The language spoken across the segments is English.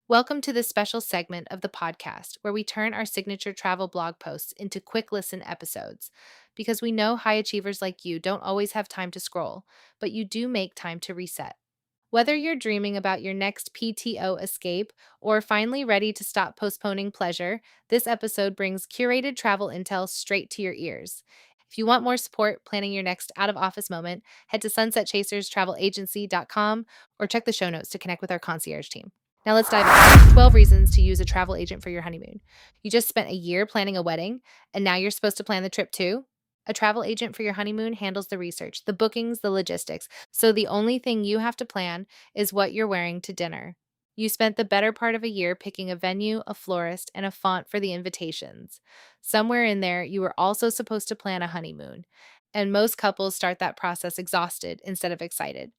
Welcome to this special segment of the podcast where we turn our signature travel blog posts into quick listen episodes. Because we know high achievers like you don't always have time to scroll, but you do make time to reset. Whether you're dreaming about your next PTO escape or finally ready to stop postponing pleasure, this episode brings curated travel intel straight to your ears. If you want more support planning your next out of office moment, head to sunsetchaserstravelagency.com or check the show notes to connect with our concierge team. Now let's dive in. 12 reasons to use a travel agent for your honeymoon. You just spent a year planning a wedding, and now you're supposed to plan the trip too? A travel agent for your honeymoon handles the research, the bookings, the logistics. So the only thing you have to plan is what you're wearing to dinner. You spent the better part of a year picking a venue, a florist, and a font for the invitations. Somewhere in there, you were also supposed to plan a honeymoon. And most couples start that process exhausted instead of excited.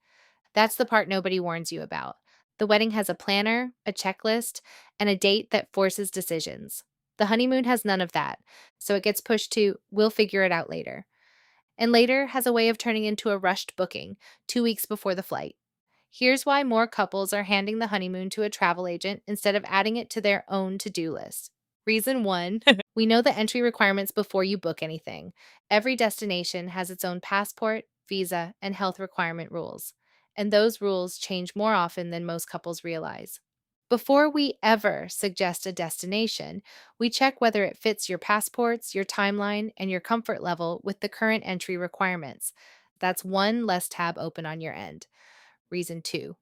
That's the part nobody warns you about. The wedding has a planner, a checklist, and a date that forces decisions. The honeymoon has none of that, so it gets pushed to, we'll figure it out later. And later has a way of turning into a rushed booking 2 weeks before the flight. Here's why more couples are handing the honeymoon to a travel agent instead of adding it to their own to do list. Reason one, we know the entry requirements before you book anything. Every destination has its own passport, visa, and health requirement rules. And those rules change more often than most couples realize. Before we ever suggest a destination, we check whether it fits your passports, your timeline, and your comfort level with the current entry requirements. That's one less tab open on your end. Reason two,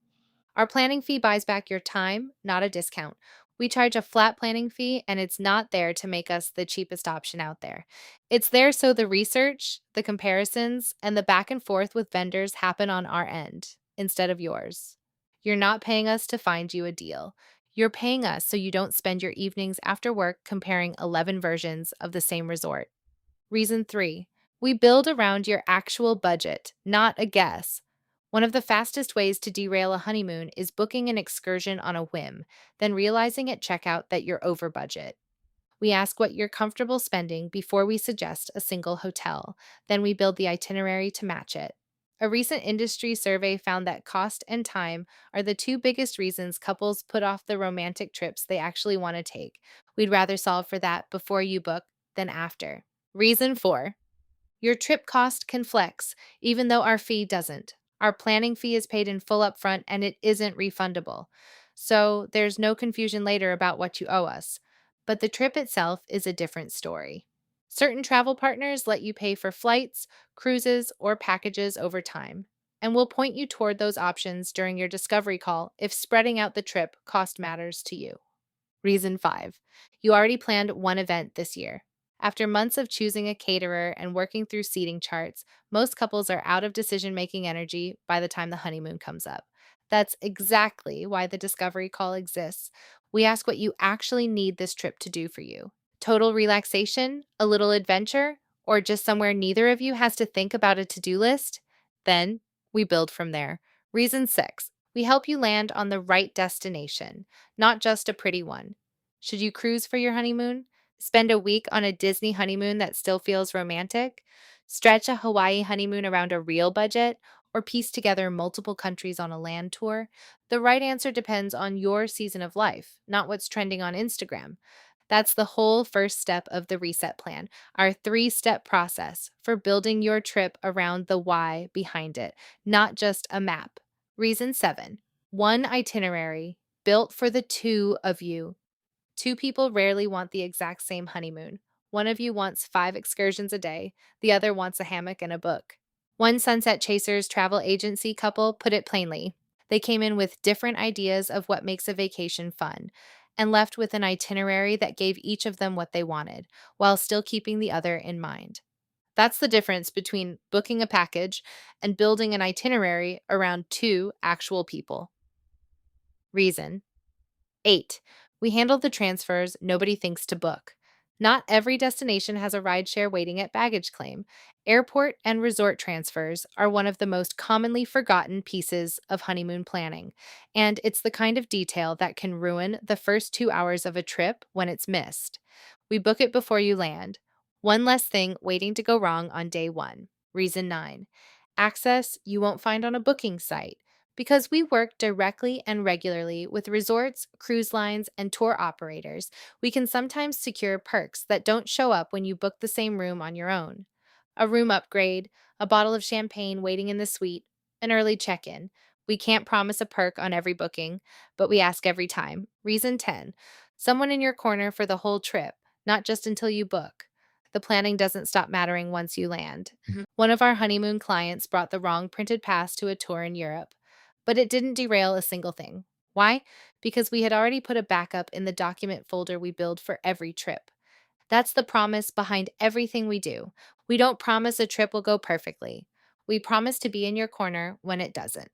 our planning fee buys back your time, not a discount. We charge a flat planning fee, and it's not there to make us the cheapest option out there. It's there so the research, the comparisons, and the back and forth with vendors happen on our end instead of yours. You're not paying us to find you a deal. You're paying us so you don't spend your evenings after work comparing 11 versions of the same resort. Reason three, we build around your actual budget, not a guess. One of the fastest ways to derail a honeymoon is booking an excursion on a whim, then realizing at checkout that you're over budget. We ask what you're comfortable spending before we suggest a single hotel, then we build the itinerary to match it. A recent industry survey found that cost and time are the two biggest reasons couples put off the romantic trips they actually want to take. We'd rather solve for that before you book than after. Reason four, your trip cost can flex, even though our fee doesn't. Our planning fee is paid in full upfront and it isn't refundable. So there's no confusion later about what you owe us. But the trip itself is a different story. Certain travel partners let you pay for flights, cruises, or packages over time. And we'll point you toward those options during your discovery call if spreading out the trip cost matters to you. Reason five, you already planned one event this year. After months of choosing a caterer and working through seating charts, most couples are out of decision making energy by the time the honeymoon comes up. That's exactly why the discovery call exists. We ask what you actually need this trip to do for you. Total relaxation, a little adventure, or just somewhere neither of you has to think about a to do list? Then we build from there. Reason six, we help you land on the right destination, not just a pretty one. Should you cruise for your honeymoon? Spend a week on a Disney honeymoon that still feels romantic? Stretch a Hawaii honeymoon around a real budget? Or piece together multiple countries on a land tour? The right answer depends on your season of life, not what's trending on Instagram. That's the whole first step of the reset plan, our 3 step process for building your trip around the why behind it, not just a map. Reason seven, one itinerary built for the two of you. Two people rarely want the exact same honeymoon. One of you wants 5 excursions a day, the other wants a hammock and a book. One Sunset Chasers travel agency couple put it plainly. They came in with different ideas of what makes a vacation fun and left with an itinerary that gave each of them what they wanted, while still keeping the other in mind. That's the difference between booking a package and building an itinerary around two actual people. Reason 8. We handle the transfers nobody thinks to book. Not every destination has a rideshare waiting at baggage claim. Airport and resort transfers are one of the most commonly forgotten pieces of honeymoon planning, and it's the kind of detail that can ruin the first 2 hours of a trip when it's missed. We book it before you land. One less thing waiting to go wrong on day one. Reason 9. Access you won't find on a booking site. Because we work directly and regularly with resorts, cruise lines, and tour operators, we can sometimes secure perks that don't show up when you book the same room on your own. A room upgrade, a bottle of champagne waiting in the suite, an early check in. We can't promise a perk on every booking, but we ask every time. Reason 10: someone in your corner for the whole trip, not just until you book. The planning doesn't stop mattering once you land. Mhm. One of our honeymoon clients brought the wrong printed pass to a tour in Europe, but it didn't derail a single thing. Why? Because we had already put a backup in the document folder we build for every trip. That's the promise behind everything we do. We don't promise a trip will go perfectly. We promise to be in your corner when it doesn't.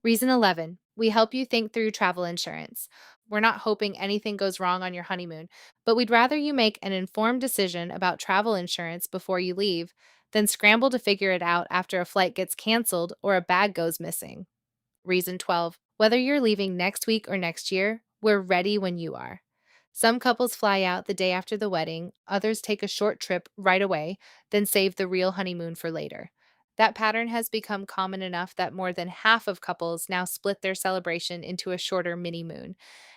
Reason 11: we help you think through travel insurance. We're not hoping anything goes wrong on your honeymoon, but we'd rather you make an informed decision about travel insurance before you leave than scramble to figure it out after a flight gets canceled or a bag goes missing. Reason 12: whether you're leaving next week or next year, we're ready when you are. Some couples fly out the day after the wedding, others take a short trip right away, then save the real honeymoon for later. That pattern has become common enough that more than half of couples now split their celebration into a shorter mini moon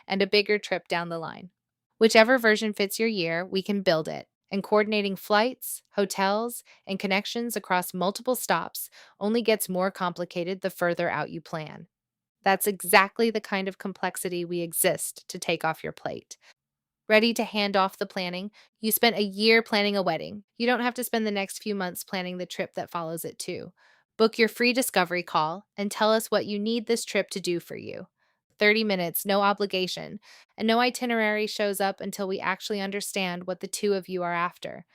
and a bigger trip down the line. Whichever version fits your year, we can build it. And coordinating flights, hotels, and connections across multiple stops only gets more complicated the further out you plan. That's exactly the kind of complexity we exist to take off your plate. Ready to hand off the planning? You spent a year planning a wedding. You don't have to spend the next few months planning the trip that follows it, too. Book your free discovery call and tell us what you need this trip to do for you. 30 minutes, no obligation, and no itinerary shows up until we actually understand what the two of you are after.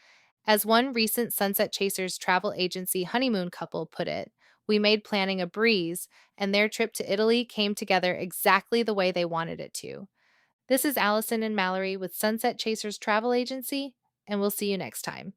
As one recent Sunset Chasers travel agency honeymoon couple put it, we made planning a breeze, and their trip to Italy came together exactly the way they wanted it to. This is Allison and Mallory with Sunset Chasers Travel Agency, and we'll see you next time.